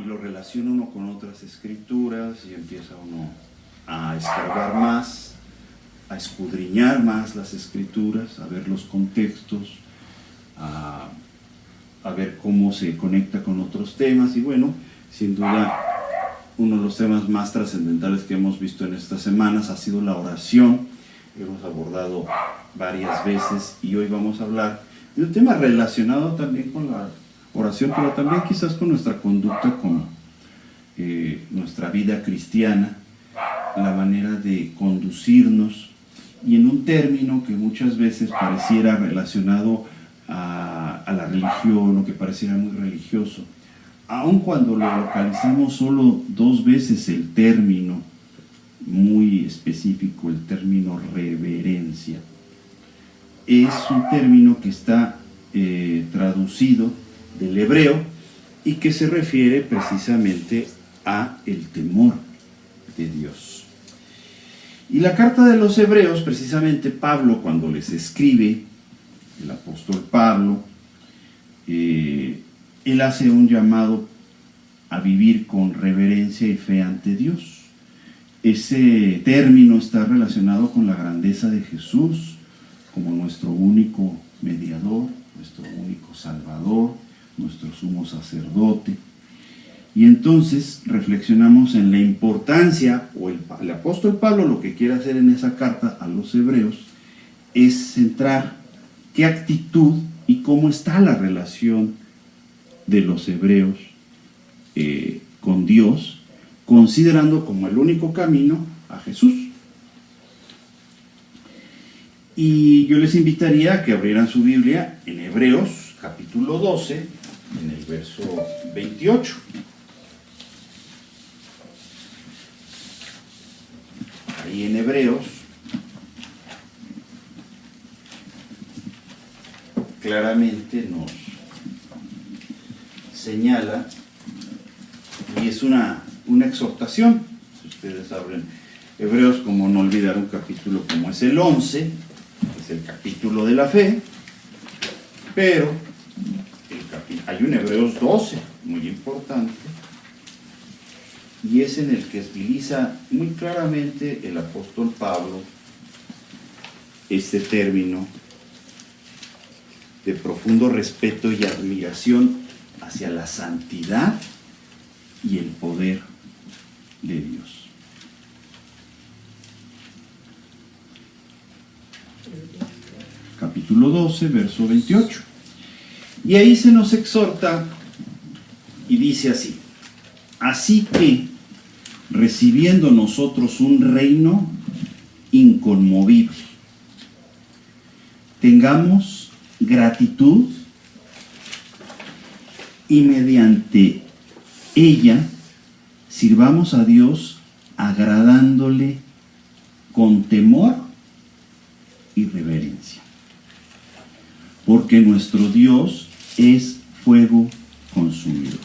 y lo relaciona uno con otras escrituras y empieza uno a escarbar más, a escudriñar más las escrituras, a ver los contextos, a ver cómo se conecta con otros temas. Y bueno, sin duda uno de los temas más trascendentales que hemos visto en estas semanas ha sido la oración. Hemos abordado varias veces y hoy vamos a hablar de un tema relacionado también con la oración, pero también quizás con nuestra conducta, con nuestra vida cristiana, la manera de conducirnos, y en un término que muchas veces pareciera relacionado a la religión, o que pareciera muy religioso, aun cuando lo localizamos solo 2 veces el término muy específico, el término reverencia. Es un término que está traducido del hebreo y que se refiere precisamente a el temor de Dios. Y la carta de los Hebreos, precisamente Pablo, cuando les escribe, el apóstol Pablo, él hace un llamado a vivir con reverencia y fe ante Dios. Ese término está relacionado con la grandeza de Jesús como nuestro único mediador, nuestro único salvador, nuestro sumo sacerdote. Y entonces reflexionamos en la importancia, o el apóstol Pablo lo que quiere hacer en esa carta a los hebreos es centrar qué actitud y cómo está la relación de los hebreos con Dios, considerando como el único camino a Jesús. Y yo les invitaría a que abrieran su Biblia en Hebreos capítulo 12, en el verso 28. Ahí en Hebreos claramente nos señala, y es una exhortación. Si ustedes abren Hebreos, como no olvidar un capítulo como es el 11, es el capítulo de la fe, pero hay un Hebreos 12 muy importante, y es en el que utiliza muy claramente el apóstol Pablo este término de profundo respeto y admiración hacia la santidad y el poder de Dios. Capítulo 12, verso 28. Y ahí se nos exhorta y dice así: así que, recibiendo nosotros un reino inconmovible, tengamos gratitud y mediante ella sirvamos a Dios agradándole con temor y reverencia, porque nuestro Dios es fuego consumidor.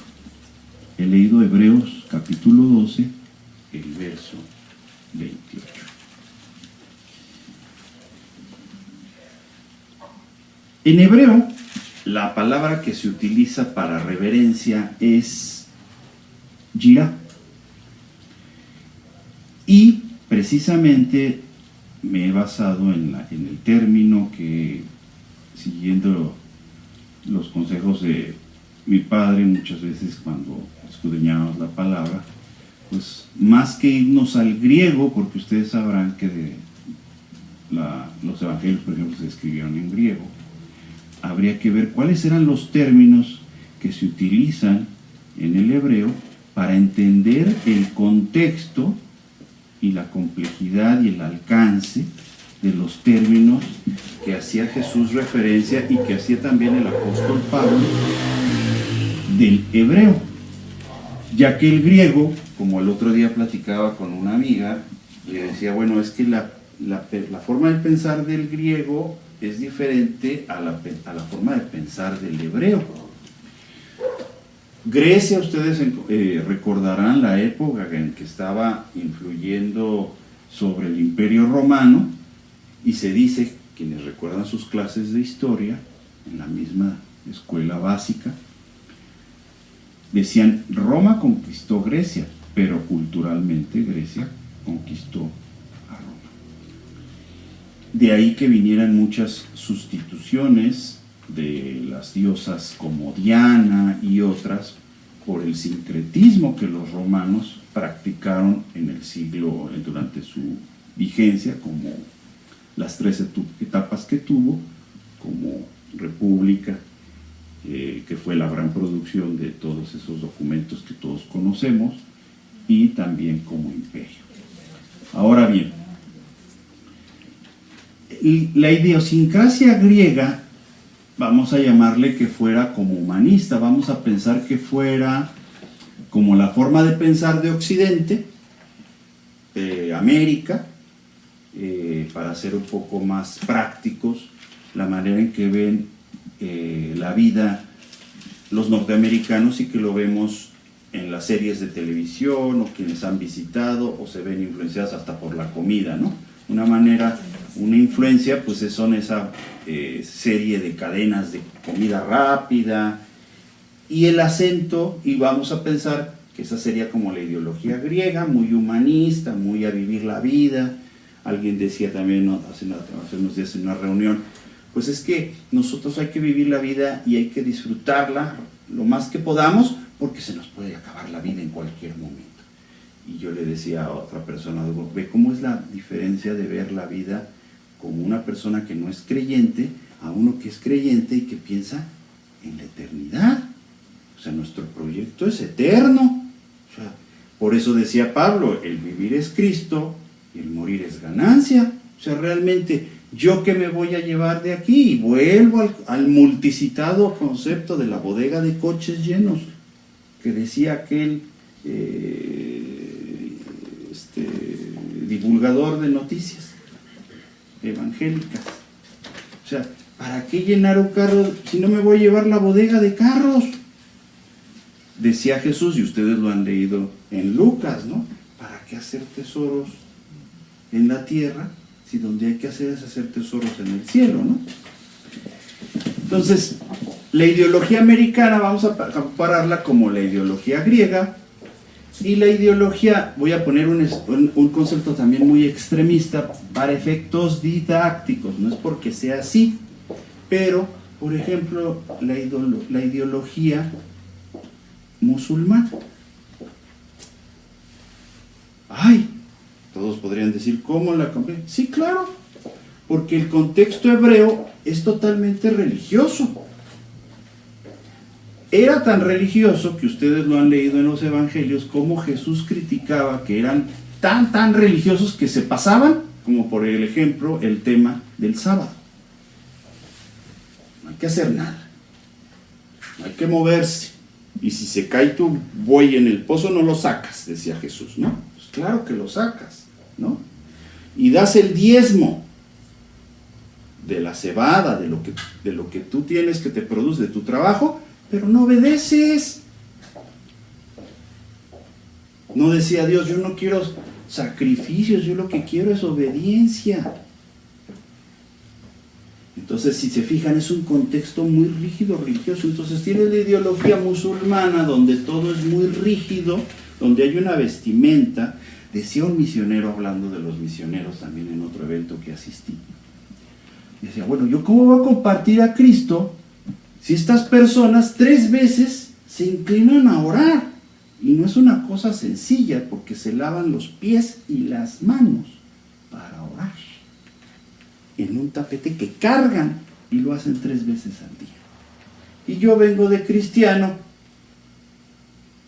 He leído Hebreos capítulo 12, el verso 28. En hebreo, la palabra que se utiliza para reverencia es yirá. Y precisamente me he basado en el término que, siguiendo los consejos de mi padre, muchas veces cuando escudriñamos la palabra, pues más que irnos al griego, porque ustedes sabrán que los evangelios, por ejemplo, se escribieron en griego, habría que ver cuáles eran los términos que se utilizan en el hebreo para entender el contexto y la complejidad y el alcance de los términos que hacía Jesús referencia y que hacía también el apóstol Pablo del hebreo, ya que el griego, como el otro día platicaba con una amiga, le decía, bueno, es que la forma de pensar del griego es diferente a la forma de pensar del hebreo. Grecia, ustedes recordarán la época en que estaba influyendo sobre el Imperio Romano, y se dice, quienes recuerdan sus clases de historia en la misma escuela básica, decían, Roma conquistó Grecia, pero culturalmente Grecia conquistó a Roma. De ahí que vinieran muchas sustituciones de las diosas como Diana y otras por el sincretismo que los romanos practicaron en el siglo, durante su vigencia, como las 3 etapas que tuvo, como república, que fue la gran producción de todos esos documentos que todos conocemos, y también como imperio. Ahora bien, la idiosincrasia griega, vamos a llamarle que fuera como humanista, vamos a pensar que fuera como la forma de pensar de Occidente, de América, para ser un poco más prácticos, la manera en que ven la vida los norteamericanos y que lo vemos en las series de televisión o quienes han visitado o se ven influenciadas hasta por la comida, ¿no? Una influencia pues son esa serie de cadenas de comida rápida y el acento, y vamos a pensar que esa sería como la ideología griega, muy humanista, muy a vivir la vida. Alguien decía también hace unos días en una reunión, pues es que nosotros hay que vivir la vida y hay que disfrutarla lo más que podamos porque se nos puede acabar la vida en cualquier momento. Y yo le decía a otra persona, ve cómo es la diferencia de ver la vida como una persona que no es creyente a uno que es creyente y que piensa en la eternidad. O sea, nuestro proyecto es eterno. O sea, por eso decía Pablo, el vivir es Cristo y el morir es ganancia. O sea, realmente, ¿yo qué me voy a llevar de aquí? Y vuelvo al multicitado concepto de la bodega de coches llenos, que decía aquel divulgador de noticias evangélicas. O sea, ¿para qué llenar un carro si no me voy a llevar la bodega de carros? Decía Jesús, y ustedes lo han leído en Lucas, ¿no? ¿Para qué hacer tesoros en la tierra si donde hay que hacer es hacer tesoros en el cielo, ¿no? Entonces, la ideología americana vamos a compararla como la ideología griega, y la ideología, voy a poner un concepto también muy extremista para efectos didácticos, no es porque sea así, pero, por ejemplo, la ideología musulmana. ¡Ay! Todos podrían decir, ¿cómo la compré? Sí, claro, porque el contexto hebreo es totalmente religioso. Era tan religioso que ustedes lo han leído en los evangelios, como Jesús criticaba que eran tan religiosos que se pasaban, como por el ejemplo el tema del sábado. No hay que hacer nada, no hay que moverse, y si se cae tu buey en el pozo no lo sacas, decía Jesús, ¿no? Pues claro que lo sacas, ¿no? Y das el diezmo de la cebada, de lo que tú tienes que te produce de tu trabajo, pero no obedeces. No decía Dios, yo no quiero sacrificios, yo lo que quiero es obediencia. Entonces, si se fijan, es un contexto muy rígido, religioso. Entonces tiene la ideología musulmana, donde todo es muy rígido, donde hay una vestimenta. Decía un misionero, hablando de los misioneros también en otro evento que asistí, decía, bueno, ¿yo cómo voy a compartir a Cristo si estas personas 3 veces se inclinan a orar? Y no es una cosa sencilla, porque se lavan los pies y las manos para orar en un tapete que cargan, y lo hacen 3 veces al día. Y yo vengo de cristiano,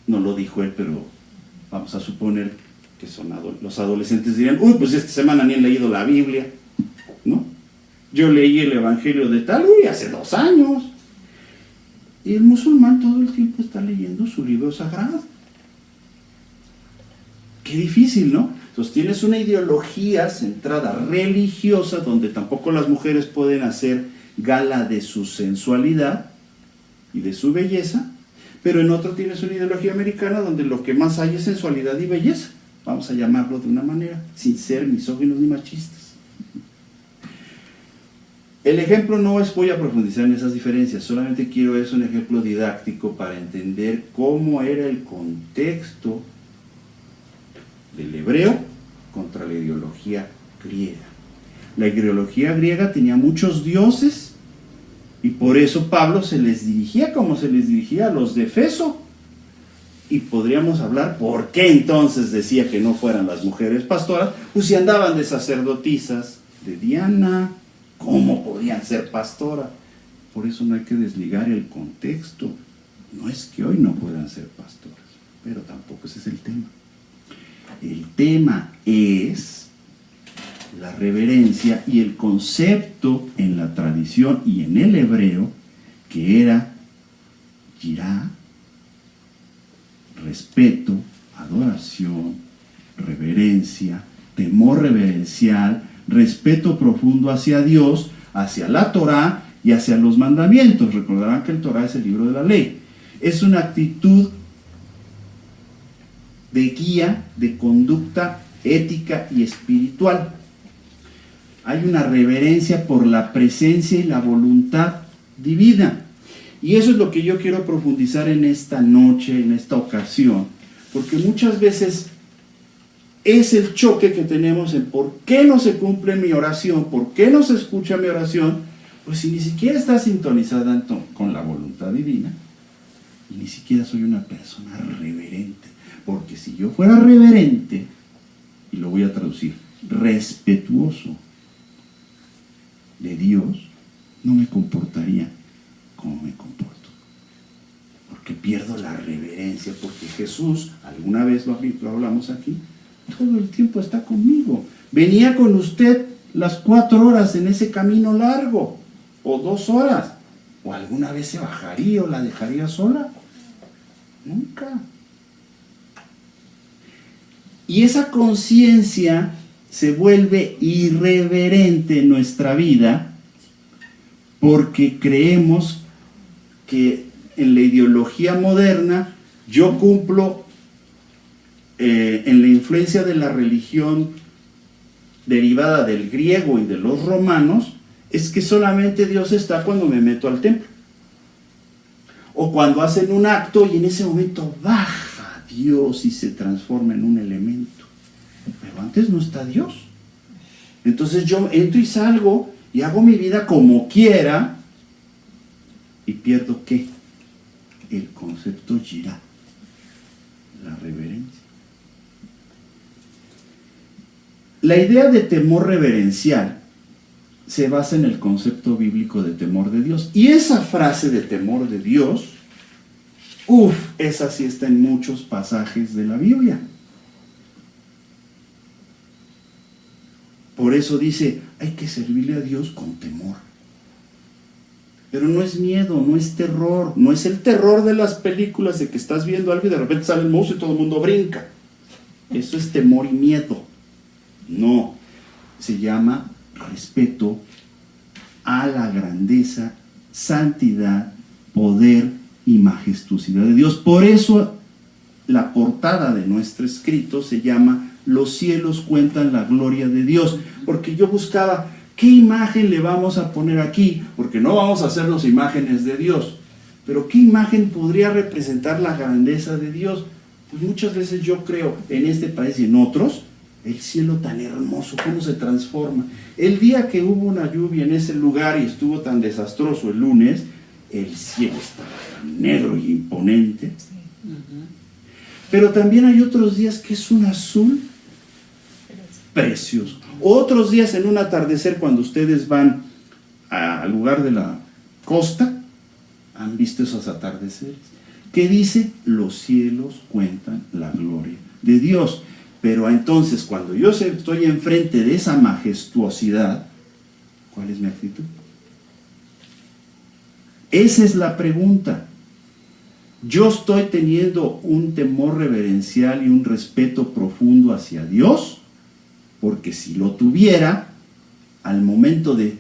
no lo dijo él, pero vamos a suponer que son los adolescentes dirían, uy, pues esta semana ni han leído la Biblia, ¿no? Yo leí el Evangelio de tal, hace 2 años. Y el musulmán todo el tiempo está leyendo su libro sagrado. Qué difícil, ¿no? Entonces tienes una ideología centrada religiosa, donde tampoco las mujeres pueden hacer gala de su sensualidad y de su belleza, pero en otro tienes una ideología americana donde lo que más hay es sensualidad y belleza, vamos a llamarlo de una manera, sin ser misóginos ni machistas. El ejemplo no es, voy a profundizar en esas diferencias, solamente quiero es un ejemplo didáctico para entender cómo era el contexto del hebreo contra la ideología griega. La ideología griega tenía muchos dioses y por eso Pablo se les dirigía como se les dirigía a los de Efeso. Y podríamos hablar por qué entonces decía que no fueran las mujeres pastoras, pues si andaban de sacerdotisas, de Diana, ¿cómo podían ser pastoras? Por eso no hay que desligar el contexto. No es que hoy no puedan ser pastoras, pero tampoco ese es el tema. El tema es la reverencia y el concepto en la tradición y en el hebreo que era yirá, respeto, adoración, reverencia, temor reverencial, respeto profundo hacia Dios, hacia la Torá y hacia los mandamientos. Recordarán que el Torá es el libro de la ley. Es una actitud de guía, de conducta ética y espiritual. Hay una reverencia por la presencia y la voluntad divina. Y eso es lo que yo quiero profundizar en esta noche, en esta ocasión, porque muchas veces es el choque que tenemos en por qué no se cumple mi oración, por qué no se escucha mi oración, pues si ni siquiera está sintonizada con la voluntad divina, y ni siquiera soy una persona reverente, porque si yo fuera reverente, y lo voy a traducir, respetuoso de Dios, no me comportaría como me comporto, porque pierdo la reverencia, porque Jesús, alguna vez lo hablamos aquí, todo el tiempo está conmigo. Venía con usted las 4 horas en ese camino largo, o 2 horas, o alguna vez se bajaría o la dejaría sola, nunca. Y esa conciencia se vuelve irreverente en nuestra vida porque creemos que en la ideología moderna yo cumplo en la influencia de la religión derivada del griego y de los romanos, es que solamente Dios está cuando me meto al templo o cuando hacen un acto y en ese momento baja Dios y se transforma en un elemento, pero antes no está Dios. Entonces yo entro y salgo y hago mi vida como quiera y pierdo ¿qué? El concepto yirá, la reverencia. La idea de temor reverencial se basa en el concepto bíblico de temor de Dios. Y esa frase de temor de Dios, esa sí está en muchos pasajes de la Biblia. Por eso dice, hay que servirle a Dios con temor. Pero no es miedo, no es terror, no es el terror de las películas de que estás viendo algo y de repente sale el monstruo y todo el mundo brinca. Eso es temor y miedo. No, se llama respeto a la grandeza, santidad, poder y majestuosidad de Dios. Por eso la portada de nuestro escrito se llama Los cielos cuentan la gloria de Dios, porque yo buscaba qué imagen le vamos a poner aquí, porque no vamos a hacernos imágenes de Dios, pero qué imagen podría representar la grandeza de Dios. Pues muchas veces yo creo en este país y en otros, el cielo tan hermoso, cómo se transforma. El día que hubo una lluvia en ese lugar y estuvo tan desastroso el lunes, el cielo estaba tan negro y imponente. Pero también hay otros días que es un azul precioso. Otros días en un atardecer, cuando ustedes van al lugar de la costa, han visto esos atardeceres, que dice, los cielos cuentan la gloria de Dios. Pero entonces, cuando yo estoy enfrente de esa majestuosidad, ¿cuál es mi actitud? Esa es la pregunta. ¿Yo estoy teniendo un temor reverencial y un respeto profundo hacia Dios? Porque si lo tuviera, al momento de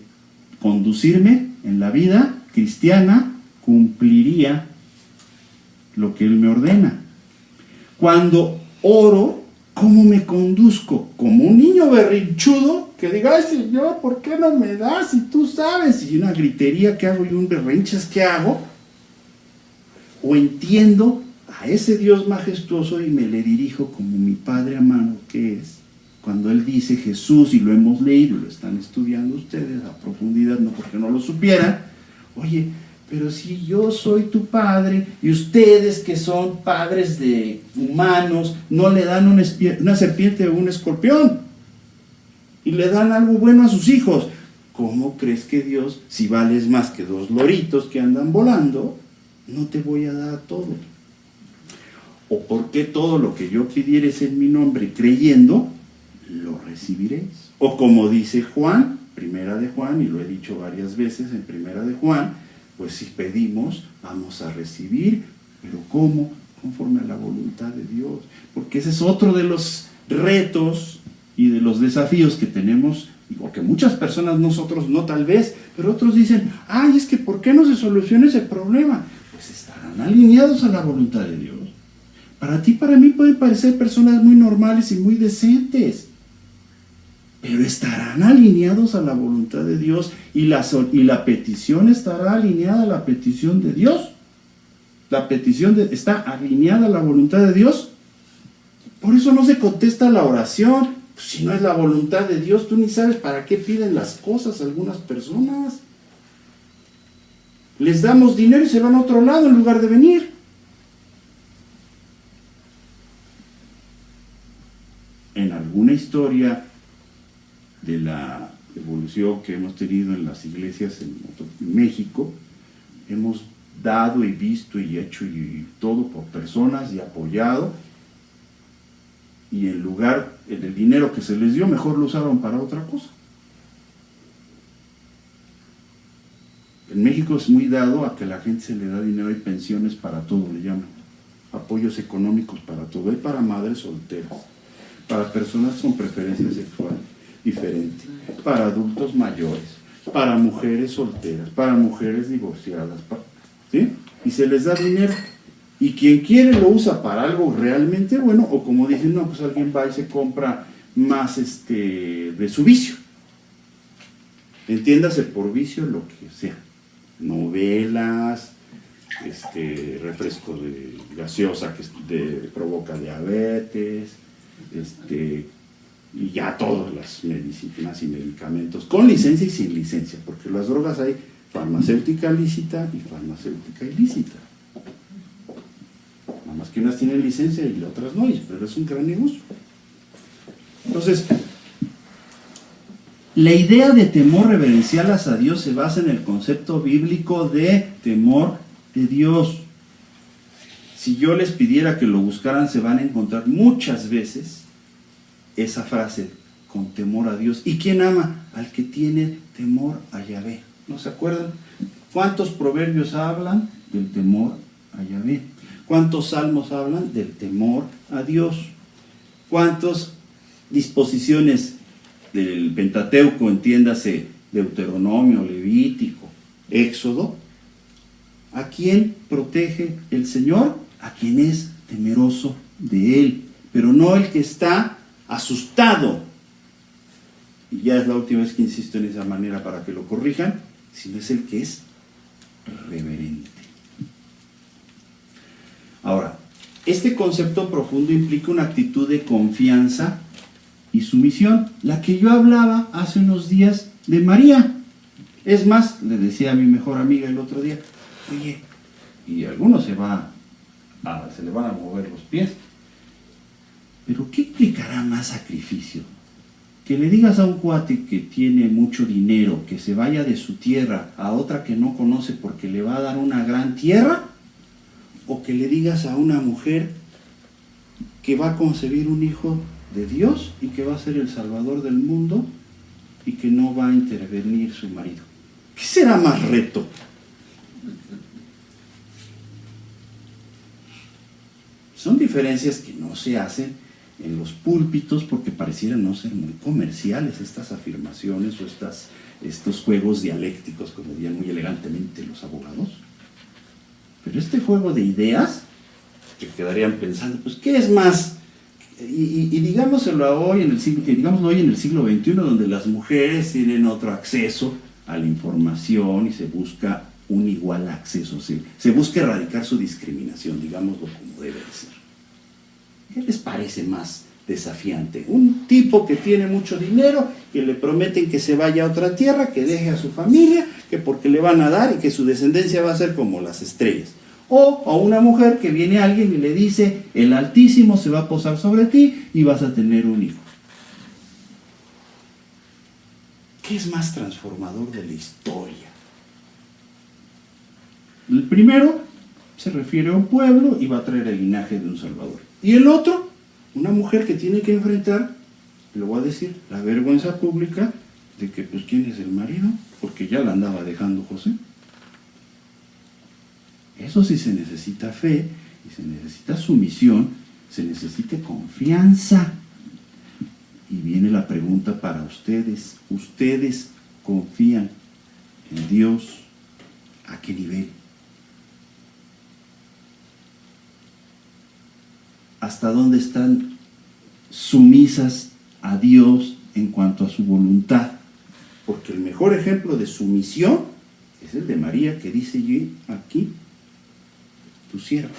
conducirme en la vida cristiana, cumpliría lo que Él me ordena. Cuando oro, ¿cómo me conduzco? Como un niño berrinchudo que diga, ay Señor, ¿por qué no me das? Si tú sabes, y una gritería que hago y un berrinches que hago, o entiendo a ese Dios majestuoso y me le dirijo como mi Padre amado que es, cuando Él dice Jesús, y lo hemos leído, lo están estudiando ustedes a profundidad, no porque no lo supieran, oye, pero si yo soy tu padre y ustedes que son padres de humanos no le dan una serpiente o un escorpión y le dan algo bueno a sus hijos, ¿cómo crees que Dios, si vales más que 2 loritos que andan volando, no te voy a dar todo? ¿O por qué todo lo que yo pidieres en mi nombre creyendo, lo recibiréis? O como dice Juan, primera de Juan, y lo he dicho varias veces en primera de Juan, pues si pedimos, vamos a recibir, pero ¿cómo? Conforme a la voluntad de Dios. Porque ese es otro de los retos y de los desafíos que tenemos, o que muchas personas, nosotros no tal vez, pero otros dicen, ay, es que ¿por qué no se soluciona ese problema? Pues estarán alineados a la voluntad de Dios. Para ti, para mí pueden parecer personas muy normales y muy decentes, pero estarán alineados a la voluntad de Dios y la petición estará alineada a la petición de Dios. La petición está alineada a la voluntad de Dios. Por eso no se contesta la oración. Pues si no es la voluntad de Dios, tú ni sabes para qué piden las cosas algunas personas. Les damos dinero y se van a otro lado en lugar de venir. En alguna historia de la evolución que hemos tenido en las iglesias en México, hemos dado y visto y hecho y todo por personas y apoyado, y en lugar del dinero que se les dio, mejor lo usaron para otra cosa. En México es muy dado a que a la gente se le da dinero y pensiones para todo, le llaman apoyos económicos para todo, hay para madres solteras, para personas con preferencia sexual diferente, para adultos mayores, para mujeres solteras, para mujeres divorciadas, ¿sí? Y se les da dinero, y quien quiere lo usa para algo realmente bueno, o como dicen, no, pues alguien va y se compra más de su vicio, entiéndase por vicio lo que sea, novelas, refresco de gaseosa que provoca diabetes, y ya todas las medicinas y medicamentos, con licencia y sin licencia, porque las drogas hay farmacéutica lícita y farmacéutica ilícita. Nada más que unas tienen licencia y otras no, pero es un gran negocio. Entonces, la idea de temor reverencial hacia Dios se basa en el concepto bíblico de temor de Dios. Si yo les pidiera que lo buscaran, se van a encontrar muchas veces esa frase, con temor a Dios. ¿Y quién ama? Al que tiene temor a Yahvé. ¿No se acuerdan? ¿Cuántos proverbios hablan del temor a Yahvé? ¿Cuántos salmos hablan del temor a Dios? ¿Cuántas disposiciones del Pentateuco, entiéndase, Deuteronomio, Levítico, Éxodo? ¿A quién protege el Señor? A quien es temeroso de Él, pero no el que está asustado. Y ya es la última vez que insisto en esa manera para que lo corrijan, sino es el que es reverente. Ahora, este concepto profundo implica una actitud de confianza y sumisión, la que yo hablaba hace unos días de María. Es más, le decía a mi mejor amiga el otro día, oye, y a algunos se le van a mover los pies, pero ¿qué implicará más sacrificio? Que le digas a un cuate que tiene mucho dinero que se vaya de su tierra a otra que no conoce porque le va a dar una gran tierra, o que le digas a una mujer que va a concebir un hijo de Dios y que va a ser el salvador del mundo y que no va a intervenir su marido. ¿Qué será más reto? Son diferencias que no se hacen en los púlpitos porque parecieran no ser muy comerciales estas afirmaciones o estos juegos dialécticos, como dirían muy elegantemente los abogados. Pero este juego de ideas, que quedarían pensando, pues, ¿qué es más Y digámoslo hoy digámoslo hoy en el siglo XXI, donde las mujeres tienen otro acceso a la información y se busca un igual acceso, se busca erradicar su discriminación, digámoslo como debe de ser. ¿Qué les parece más desafiante? Un tipo que tiene mucho dinero, que le prometen que se vaya a otra tierra, que deje a su familia, que porque le van a dar y que su descendencia va a ser como las estrellas. O a una mujer que viene alguien y le dice, el Altísimo se va a posar sobre ti y vas a tener un hijo. ¿Qué es más transformador de la historia? El primero se refiere a un pueblo y va a traer el linaje de un Salvador. Y el otro, una mujer que tiene que enfrentar, le voy a decir, la vergüenza pública de que, pues, ¿quién es el marido? Porque ya la andaba dejando José. Eso sí se necesita fe, y se necesita sumisión, se necesita confianza. Y viene la pregunta para ustedes. ¿Ustedes confían en Dios? ¿A qué nivel? ¿Hasta dónde están sumisas a Dios en cuanto a su voluntad? Porque el mejor ejemplo de sumisión es el de María, que dice aquí, tu sierva.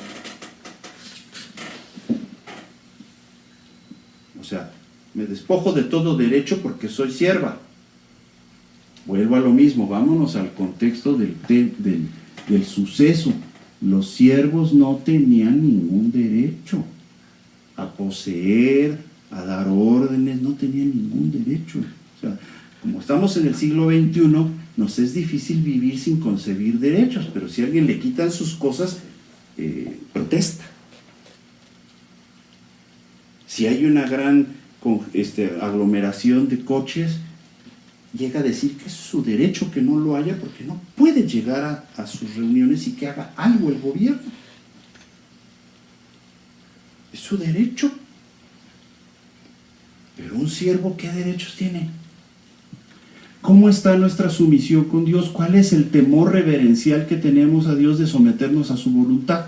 O sea, me despojo de todo derecho porque soy sierva. Vuelvo a lo mismo, vámonos al contexto del suceso. Los siervos no tenían ningún derecho a poseer, a dar órdenes, no tenían ningún derecho. O sea, como estamos en el siglo XXI, nos es difícil vivir sin concebir derechos, pero si a alguien le quitan sus cosas, protesta. Si hay una gran aglomeración de coches, llega a decir que es su derecho que no lo haya porque no puede llegar a sus reuniones y que haga algo el gobierno. Es su derecho. Pero un siervo, ¿qué derechos tiene? ¿Cómo está nuestra sumisión con Dios? ¿Cuál es el temor reverencial que tenemos a Dios de someternos a su voluntad?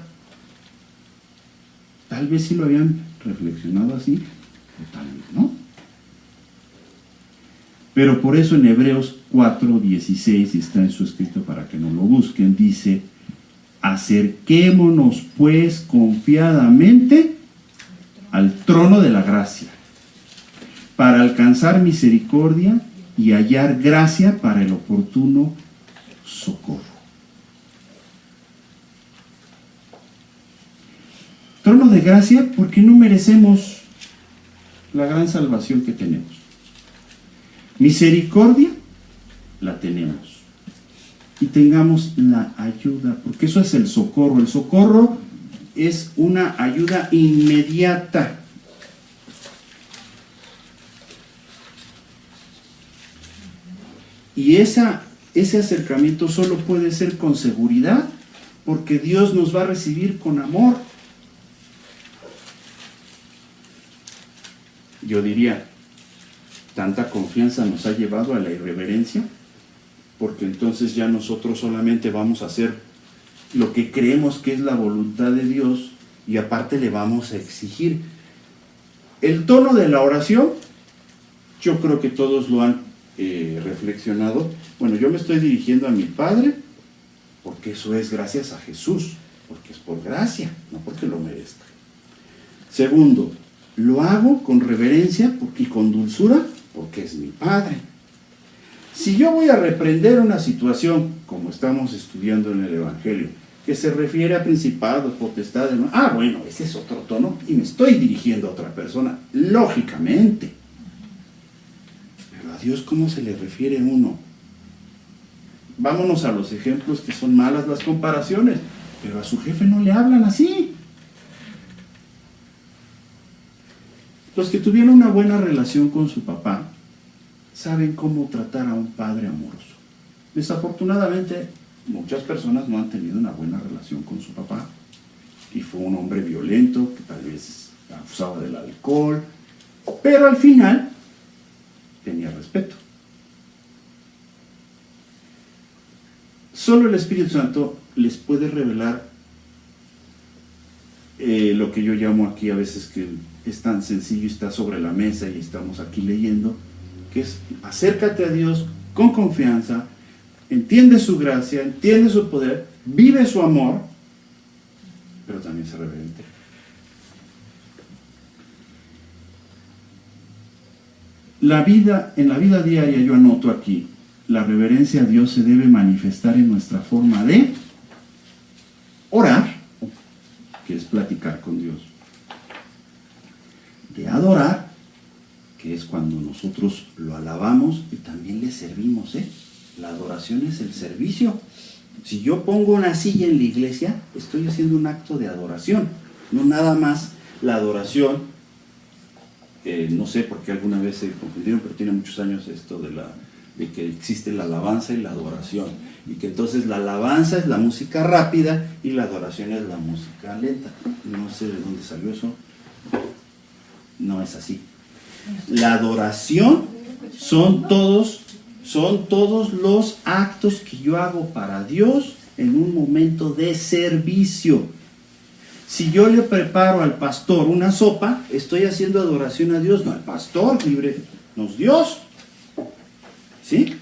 Tal vez si lo habían reflexionado así, o tal vez no. Pero por eso en Hebreos 4:16, y está en su escrito para que no lo busquen, dice, acerquémonos pues confiadamente al trono de la gracia, para alcanzar misericordia y hallar gracia para el oportuno socorro. Trono de gracia porque no merecemos la gran salvación que tenemos. Misericordia la tenemos. Y tengamos la ayuda, porque eso es el socorro. El socorro es una ayuda inmediata. Y ese acercamiento solo puede ser con seguridad, porque Dios nos va a recibir con amor. Yo diría, tanta confianza nos ha llevado a la irreverencia, porque entonces ya nosotros solamente vamos a hacer lo que creemos que es la voluntad de Dios y aparte le vamos a exigir. El tono de la oración, yo creo que todos lo han reflexionado. Bueno, yo me estoy dirigiendo a mi Padre porque eso es gracias a Jesús, porque es por gracia, no porque lo merezca. Segundo, lo hago con reverencia y con dulzura porque es mi Padre. Si yo voy a reprender una situación, como estamos estudiando en el Evangelio, que se refiere a principados, potestades, ¿no? Bueno, ese es otro tono y me estoy dirigiendo a otra persona, lógicamente. Pero a Dios, ¿cómo se le refiere uno? Vámonos a los ejemplos que son malas las comparaciones, pero a su jefe no le hablan así. Los que tuvieron una buena relación con su papá saben cómo tratar a un padre amoroso. Desafortunadamente, muchas personas no han tenido una buena relación con su papá y fue un hombre violento que tal vez abusaba del alcohol, pero al final tenía respeto. Solo el Espíritu Santo les puede revelar lo que yo llamo aquí a veces que es tan sencillo y está sobre la mesa y estamos aquí leyendo, que es acércate a Dios con confianza, entiende su gracia, entiende su poder, vive su amor, pero también sé reverente. En la vida diaria yo anoto aquí, la reverencia a Dios se debe manifestar en nuestra forma de orar, que es platicar con Dios, de adorar, que es cuando nosotros lo alabamos y también le servimos, ¿eh? La adoración es el servicio. Si yo pongo una silla en la iglesia, estoy haciendo un acto de adoración, no nada más la adoración, no sé por qué alguna vez se confundieron, pero tiene muchos años esto de que existe la alabanza y la adoración, y que entonces la alabanza es la música rápida y la adoración es la música lenta. No sé de dónde salió eso, no es así. La adoración son todos los actos que yo hago para Dios en un momento de servicio. Si yo le preparo al pastor una sopa, estoy haciendo adoración a Dios, no al pastor, líbrenos Dios. ¿Sí?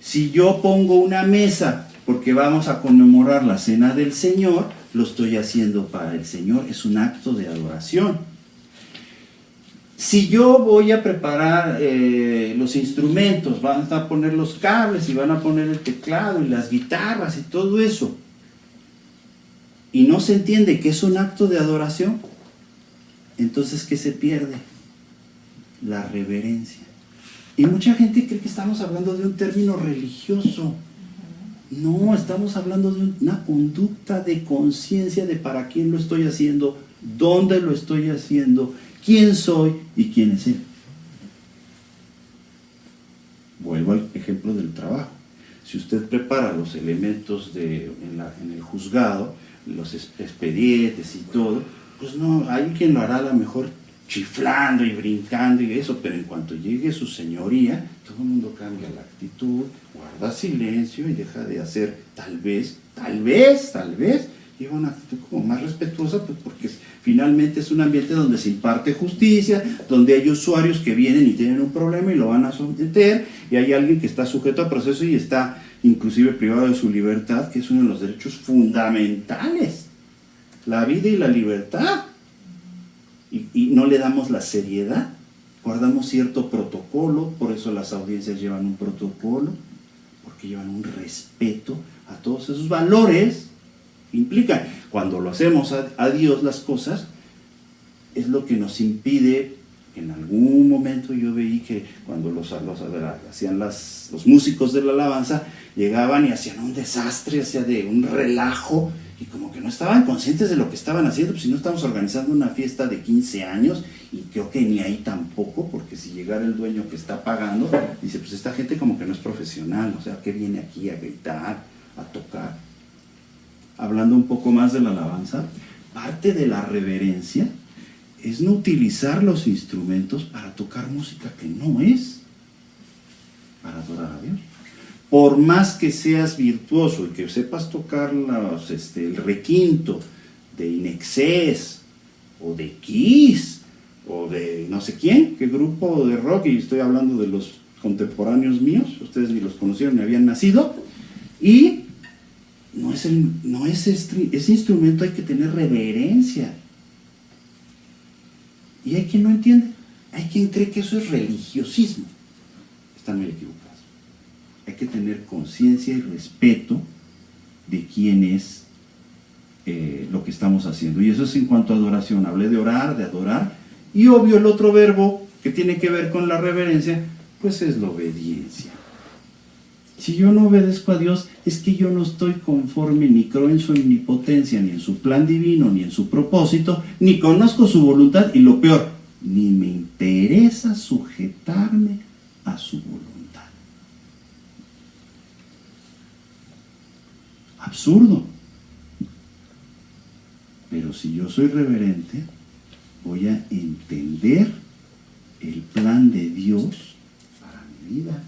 Si yo pongo una mesa porque vamos a conmemorar la cena del Señor, lo estoy haciendo para el Señor, es un acto de adoración. Si yo voy a preparar los instrumentos, van a poner los cables y van a poner el teclado y las guitarras y todo eso, y no se entiende que es un acto de adoración, entonces ¿qué se pierde? La reverencia. Y mucha gente cree que estamos hablando de un término religioso. No, estamos hablando de una conducta de conciencia de para quién lo estoy haciendo, dónde lo estoy haciendo, quién soy y quién es Él. Vuelvo al ejemplo del trabajo. Si usted prepara los elementos en el juzgado, los expedientes y todo, pues no, hay quien lo hará a lo mejor chiflando y brincando y eso, pero en cuanto llegue su señoría, todo el mundo cambia la actitud, guarda silencio y deja de hacer tal vez, lleva una actitud como más respetuosa, pues porque finalmente es un ambiente donde se imparte justicia, donde hay usuarios que vienen y tienen un problema y lo van a someter, y hay alguien que está sujeto a proceso y está inclusive privado de su libertad, que es uno de los derechos fundamentales, la vida y la libertad. Y no le damos la seriedad, guardamos cierto protocolo, por eso las audiencias llevan un protocolo, porque llevan un respeto a todos esos valores que implican. Cuando lo hacemos a Dios las cosas, es lo que nos impide. En algún momento yo veí que cuando hacían los músicos de la alabanza, llegaban y hacían un desastre, hacían de un relajo, y como que no estaban conscientes de lo que estaban haciendo, pues si no estamos organizando una fiesta de 15 años, y creo que ni ahí tampoco, porque si llegara el dueño que está pagando, dice, pues esta gente como que no es profesional, o sea, ¿qué viene aquí a gritar, a tocar? Hablando un poco más de la alabanza, parte de la reverencia es no utilizar los instrumentos para tocar música que no es para adorar a Dios. Por más que seas virtuoso y que sepas tocar el requinto de In Excess o de Kiss o de no sé quién, qué grupo de rock, y estoy hablando de los contemporáneos míos, ustedes ni los conocieron ni habían nacido, y ese instrumento hay que tener reverencia. Y hay quien no entiende, hay quien cree que eso es religiosismo. Están muy equivocados. Hay que tener conciencia y respeto de quién es lo que estamos haciendo. Y eso es en cuanto a adoración. Hablé de orar, de adorar. Y obvio el otro verbo que tiene que ver con la reverencia, pues es la obediencia. Si yo no obedezco a Dios, es que yo no estoy conforme, ni creo en su omnipotencia, ni en su plan divino, ni en su propósito, ni conozco su voluntad, y lo peor, ni me interesa sujetarme a su voluntad. Absurdo. Pero si yo soy reverente, voy a entender el plan de Dios para mi vida,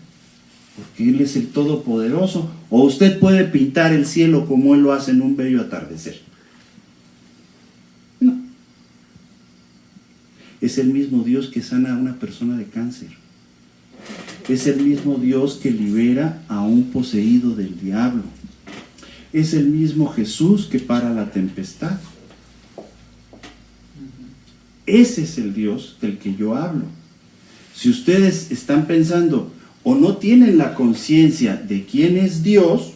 porque Él es el Todopoderoso. O usted puede pintar el cielo como Él lo hace en un bello atardecer. Es el mismo Dios que sana a una persona de cáncer. Es el mismo Dios que libera a un poseído del diablo. Es el mismo Jesús que para la tempestad. Ese es el Dios del que yo hablo. Si ustedes están pensando o no tienen la conciencia de quién es Dios,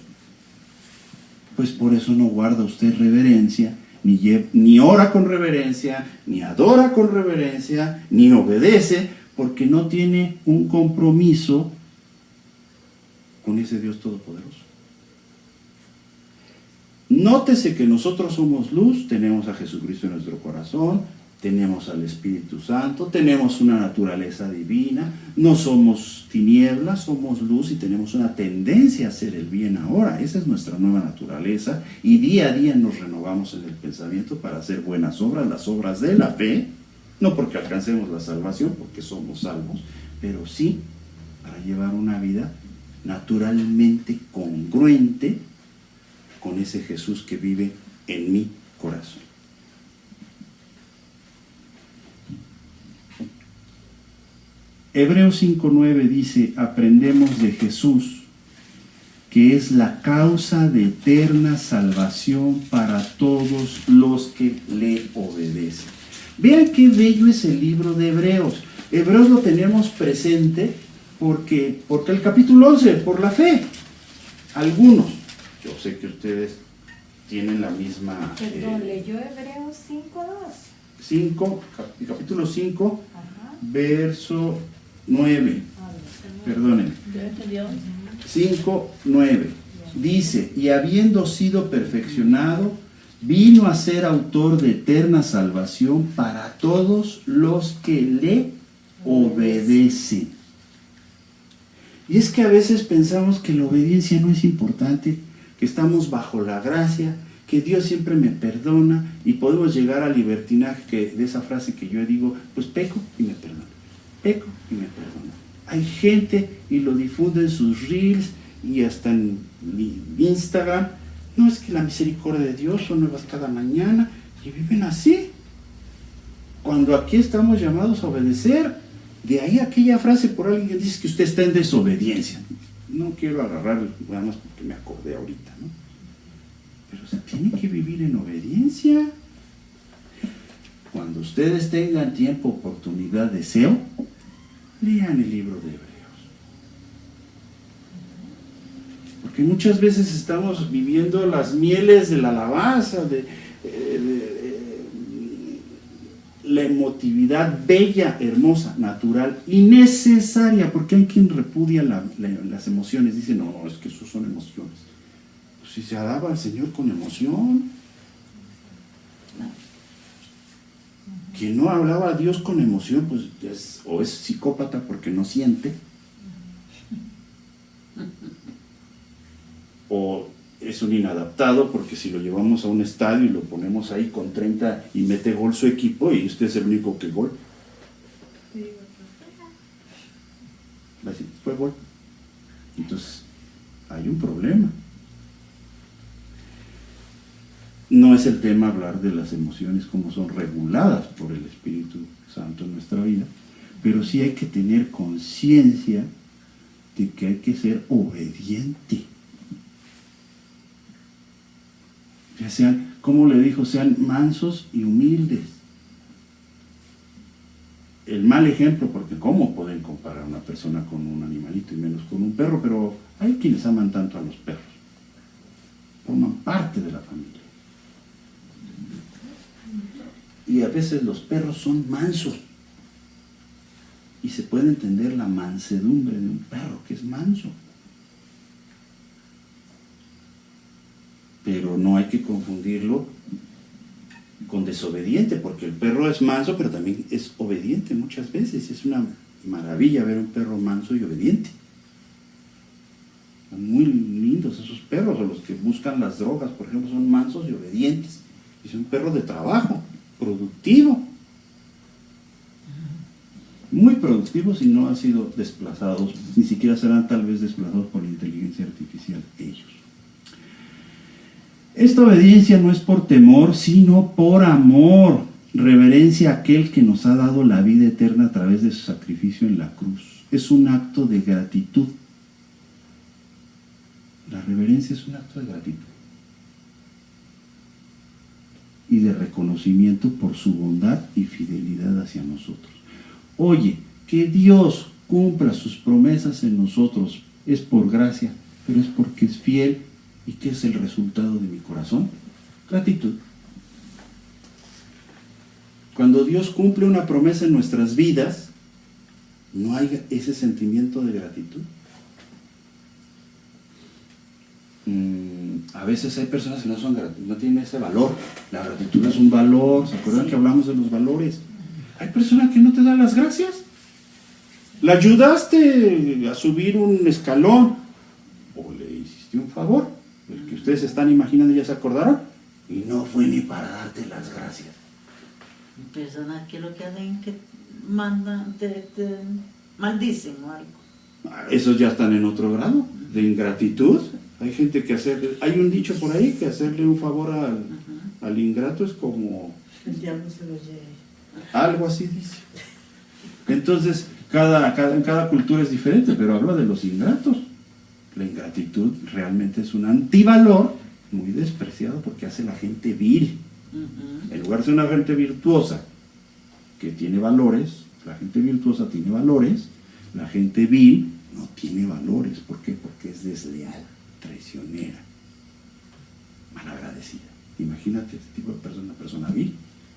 pues por eso no guarda usted reverencia, ni ora con reverencia, ni adora con reverencia, ni obedece, porque no tiene un compromiso con ese Dios todopoderoso. Nótese que nosotros somos luz, tenemos a Jesucristo en nuestro corazón, tenemos al Espíritu Santo, tenemos una naturaleza divina, no somos tinieblas, somos luz y tenemos una tendencia a hacer el bien ahora. Esa es nuestra nueva naturaleza y día a día nos renovamos en el pensamiento para hacer buenas obras, las obras de la fe, no porque alcancemos la salvación, porque somos salvos, pero sí para llevar una vida naturalmente congruente con ese Jesús que vive en mi corazón. Hebreos 5:9 dice, aprendemos de Jesús, que es la causa de eterna salvación para todos los que le obedecen. Vean qué bello es el libro de Hebreos. Hebreos lo tenemos presente porque el capítulo 11, por la fe. Algunos, yo sé que ustedes tienen la misma... Perdón, leyó Hebreos 5:2. Capítulo 5, verso 9. Perdónenme. 5:9. Dice, y habiendo sido perfeccionado, vino a ser autor de eterna salvación para todos los que le obedecen. Y es que a veces pensamos que la obediencia no es importante, que estamos bajo la gracia, que Dios siempre me perdona y podemos llegar al libertinaje de esa frase que yo digo, pues peco y me perdona, peco y me perdona. Hay gente y lo difunde en sus reels y hasta en Instagram, no es que la misericordia de Dios son nuevas cada mañana y viven así, cuando aquí estamos llamados a obedecer. De ahí aquella frase por alguien que dice que usted está en desobediencia. No quiero agarrar nada más porque me acordé ahorita, ¿no? Pero se tiene que vivir en obediencia. Cuando ustedes tengan tiempo, oportunidad, deseo, lean el libro de Hebreos. Porque muchas veces estamos viviendo las mieles de la alabanza, la emotividad bella, hermosa, natural y necesaria, porque hay quien repudia las emociones, dice, no, es que eso son emociones. Pues si se alaba al Señor con emoción. Quien no hablaba a Dios con emoción, pues o es psicópata porque no siente, o es un inadaptado porque si lo llevamos a un estadio y lo ponemos ahí con 30 y mete gol su equipo y usted es el único que gol, va a decir, fue gol. Entonces hay un problema. No es el tema hablar de las emociones como son reguladas por el Espíritu Santo en nuestra vida, pero sí hay que tener conciencia de que hay que ser obediente. Ya sean, como le dijo, sean mansos y humildes. El mal ejemplo, porque ¿cómo pueden comparar a una persona con un animalito y menos con un perro? Pero hay quienes aman tanto a los perros, forman parte de la familia. Y a veces los perros son mansos. Y se puede entender la mansedumbre de un perro que es manso. Pero no hay que confundirlo con desobediente, porque el perro es manso, pero también es obediente muchas veces. Es una maravilla ver un perro manso y obediente. Son muy lindos esos perros, o los que buscan las drogas, por ejemplo, son mansos y obedientes. Y es un perro de trabajo, productivo. Muy productivos y no han sido desplazados, ni siquiera serán tal vez desplazados por la inteligencia artificial ellos. Esta obediencia no es por temor, sino por amor. reverencia a aquel que nos ha dado la vida eterna a través de su sacrificio en la cruz. Es un acto de gratitud. La reverencia es un acto de gratitud y de reconocimiento por su bondad y fidelidad hacia nosotros. Oye, que Dios cumpla sus promesas en nosotros es por gracia, pero es porque es fiel. ¿Y qué es el resultado de mi corazón? Gratitud. Cuando Dios cumple una promesa en nuestras vidas, ¿no hay ese sentimiento de gratitud? A veces hay personas que no tienen ese valor. La gratitud es un valor. ¿Se acuerdan que hablamos de los valores? Hay personas que no te dan las gracias. La ayudaste a subir un escalón o le hiciste un favor. El que ustedes están imaginando, ya se acordaron, y no fue ni para darte las gracias. Personas que lo que hacen es que mandan, te maldicen o algo. Esos ya están en otro grado de ingratitud. Hay gente que hay un dicho por ahí que hacerle un favor al ingrato es como el diablo se lo lleve. Algo así dice. Entonces, en cada cultura es diferente, pero habla de los ingratos. La ingratitud realmente es un antivalor muy despreciado porque hace la gente vil. En lugar de ser una gente virtuosa que tiene valores, la gente virtuosa tiene valores, la gente vil no tiene valores. ¿Por qué? Porque es desleal, traicionera, malagradecida. Imagínate este tipo de persona, una persona vil.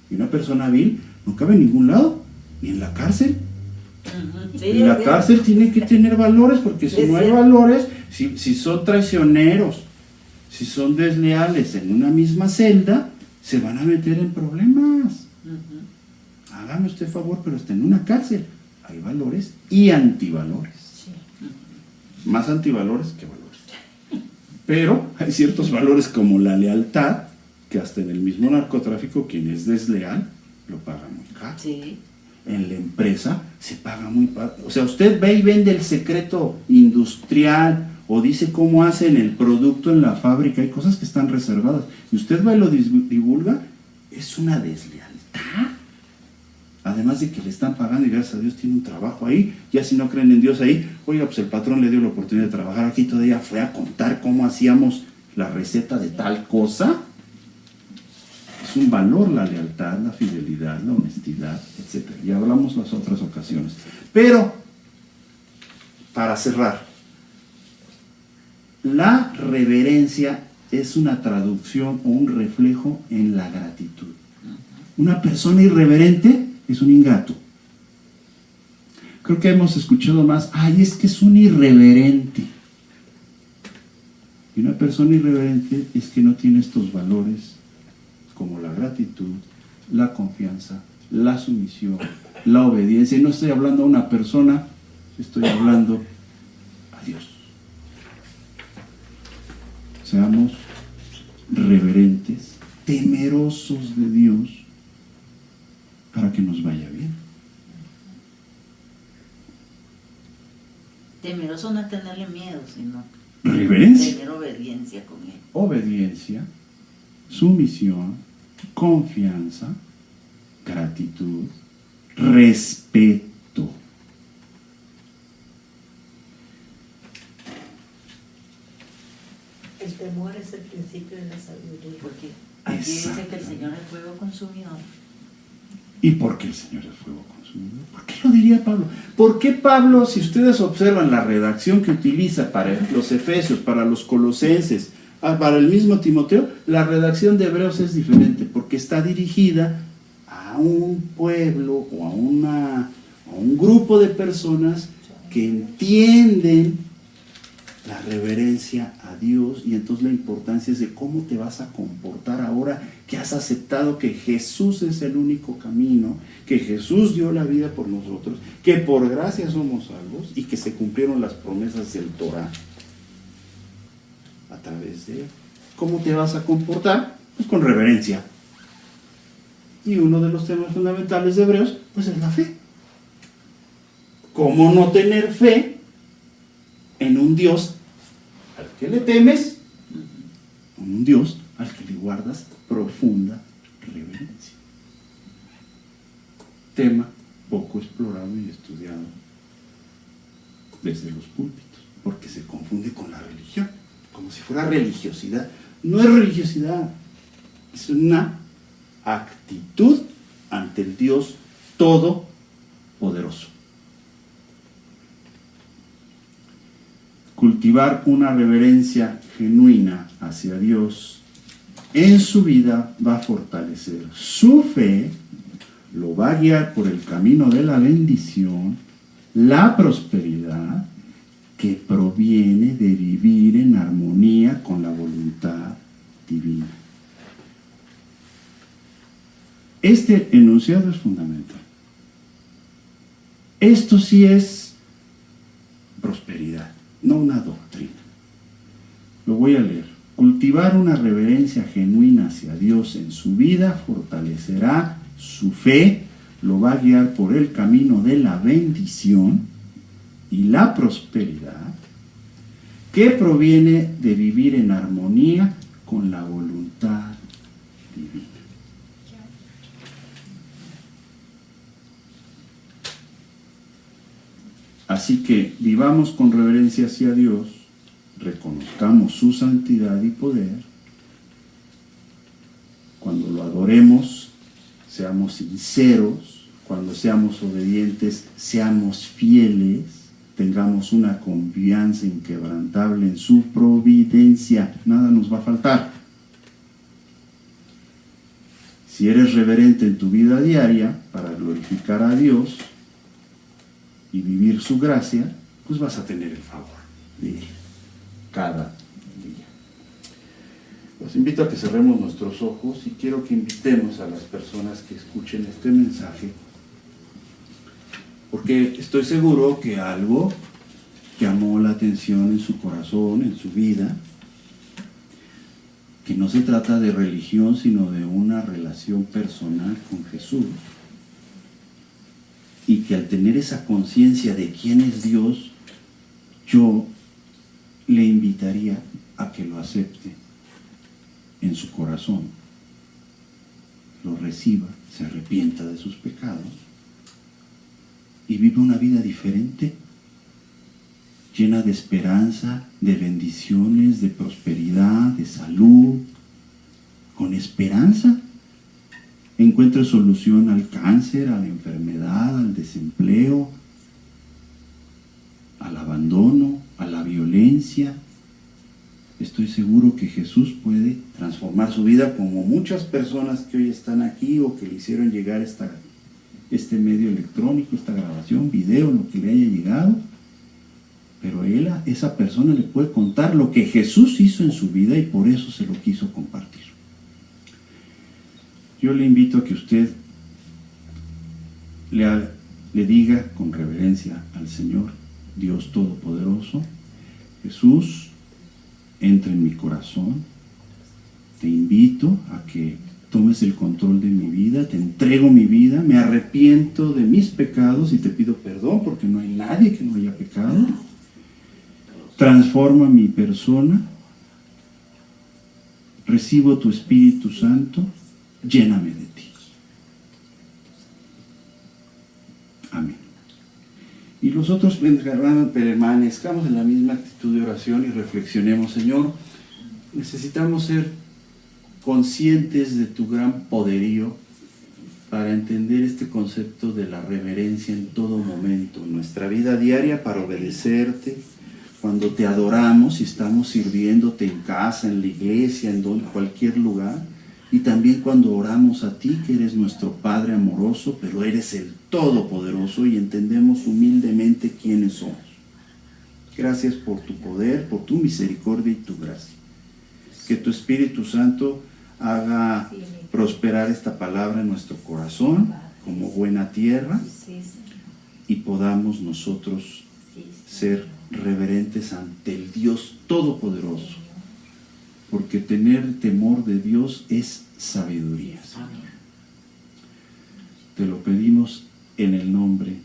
Y una persona vil no cabe en ningún lado, ni en la cárcel. Sí, en la cárcel tiene que tener valores, porque si no hay valores, si son traicioneros, si son desleales en una misma celda, se van a meter en problemas. Hágame usted favor, pero está en una cárcel. Hay valores y antivalores. Sí. Más antivalores que valores. Pero hay ciertos valores como la lealtad, que hasta en el mismo narcotráfico, quien es desleal, lo paga muy caro. Sí. En la empresa se paga muy caro. O sea, usted ve y vende el secreto industrial o dice cómo hacen el producto en la fábrica. Hay cosas que están reservadas. Y usted va y lo divulga. Es una deslealtad. Además de que le están pagando y gracias a Dios tiene un trabajo ahí. Ya si no creen en Dios ahí, oiga, pues el patrón le dio la oportunidad de trabajar aquí. Todavía fue a contar cómo hacíamos la receta de tal cosa. Es un valor la lealtad, la fidelidad, la honestidad, etc. Ya hablamos las otras ocasiones. Pero, para cerrar, la reverencia es una traducción o un reflejo en la gratitud. Una persona irreverente es un ingrato. Creo que hemos escuchado más, es que es un irreverente. Y una persona irreverente es que no tiene estos valores como la gratitud, la confianza, la sumisión, la obediencia. Y no estoy hablando a una persona, estoy hablando a Dios. Seamos reverentes, temerosos de Dios, para que nos vaya bien. Temeroso no es tenerle miedo, sino reverencia, tener obediencia con él. Obediencia, sumisión, confianza, gratitud, respeto. El temor es el principio de la sabiduría. Porque aquí dice que el Señor es fuego consumidor. ¿Y por qué el Señor es fuego consumidor? ¿Por qué lo diría Pablo? ¿Por qué Pablo, si ustedes observan la redacción que utiliza para los Efesios, para los Colosenses, para el mismo Timoteo, la redacción de Hebreos es diferente, porque está dirigida a un pueblo o a un grupo de personas que entienden la reverencia a Dios, y entonces la importancia es de cómo te vas a comportar ahora que has aceptado que Jesús es el único camino, que Jesús dio la vida por nosotros, que por gracia somos salvos y que se cumplieron las promesas del Torah a través de él. ¿Cómo te vas a comportar? Pues con reverencia. Y uno de los temas fundamentales de Hebreos, pues es la fe. ¿Cómo no tener fe en un Dios al que le temes, en un Dios al que le guardas profunda reverencia? tema poco explorado y estudiado desde los púlpitos, porque se confunde con la religión, como si fuera religiosidad. No es religiosidad, es una actitud ante el Dios Todopoderoso. Cultivar una reverencia genuina hacia Dios en su vida va a fortalecer su fe, lo va a guiar por el camino de la bendición, la prosperidad que proviene de vivir en armonía con la voluntad divina. Este enunciado es fundamental. Esto sí es prosperidad, no una doctrina. Lo voy a leer. Cultivar una reverencia genuina hacia Dios en su vida fortalecerá su fe, lo va a guiar por el camino de la bendición y la prosperidad que proviene de vivir en armonía con la voluntad divina. Así que vivamos con reverencia hacia Dios, reconozcamos su santidad y poder. Cuando lo adoremos, seamos sinceros. Cuando seamos obedientes, seamos fieles. Tengamos una confianza inquebrantable en su providencia. Nada nos va a faltar. Si eres reverente en tu vida diaria para glorificar a Dios y vivir su gracia, pues vas a tener el favor de Él cada día. Los invito a que cerremos nuestros ojos y quiero que invitemos a las personas que escuchen este mensaje, porque estoy seguro que algo llamó la atención en su corazón, en su vida, que no se trata de religión, sino de una relación personal con Jesús, y que al tener esa conciencia de quién es Dios, yo le invitaría a que lo acepte en su corazón, lo reciba, se arrepienta de sus pecados y vive una vida diferente, llena de esperanza, de bendiciones, de prosperidad, de salud, con esperanza. Encuentre solución al cáncer, a la enfermedad, al desempleo, al abandono, a la violencia. Estoy seguro que Jesús puede transformar su vida, como muchas personas que hoy están aquí o que le hicieron llegar este medio electrónico, esta grabación, video, lo que le haya llegado. Pero esa persona le puede contar lo que Jesús hizo en su vida y por eso se lo quiso compartir. Yo le invito a que usted le diga con reverencia al Señor, Dios Todopoderoso: Jesús, entra en mi corazón, te invito a que tomes el control de mi vida, te entrego mi vida, me arrepiento de mis pecados y te pido perdón porque no hay nadie que no haya pecado. Transforma mi persona, recibo tu Espíritu Santo, lléname de ti. Amén. Y los otros permanezcamos en la misma actitud de oración y reflexionemos: Señor, necesitamos ser conscientes de tu gran poderío para entender este concepto de la reverencia en todo momento, en nuestra vida diaria, para obedecerte, cuando te adoramos y estamos sirviéndote en casa, en la iglesia, en cualquier lugar, y también cuando oramos a ti, que eres nuestro Padre amoroso, pero eres el Todopoderoso, y entendemos humildemente quiénes somos. Gracias por tu poder, por tu misericordia y tu gracia. Que tu Espíritu Santo haga prosperar esta palabra en nuestro corazón como buena tierra y podamos nosotros ser reverentes ante el Dios Todopoderoso, porque tener temor de Dios es sabiduría. Te lo pedimos en el nombre